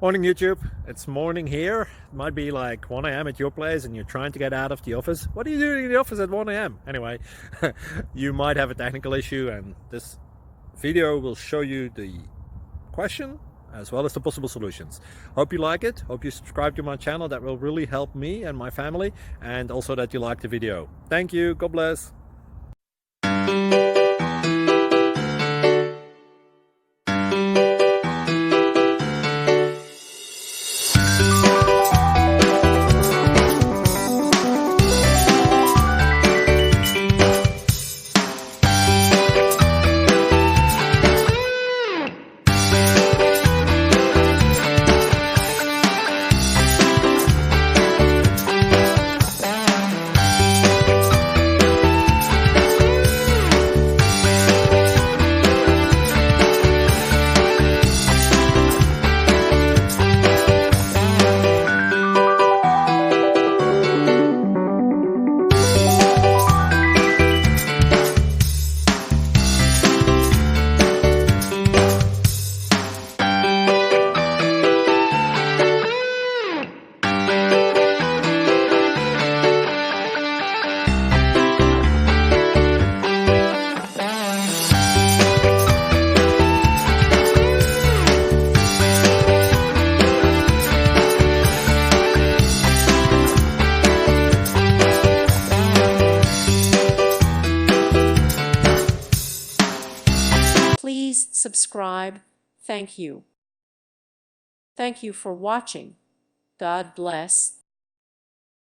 Morning YouTube, it's morning here. It might be like 1 a.m. at your place and you're trying to get out of the office. What are you doing in the office at 1 a.m.? Anyway, you might have a technical issue and this video will show you the question as well as the possible solutions. Hope you like it, hope you subscribe to my channel. That will really help me and my family, and also that you like the video. Thank you, God bless. Please subscribe. Thank you. Thank you for watching. God bless.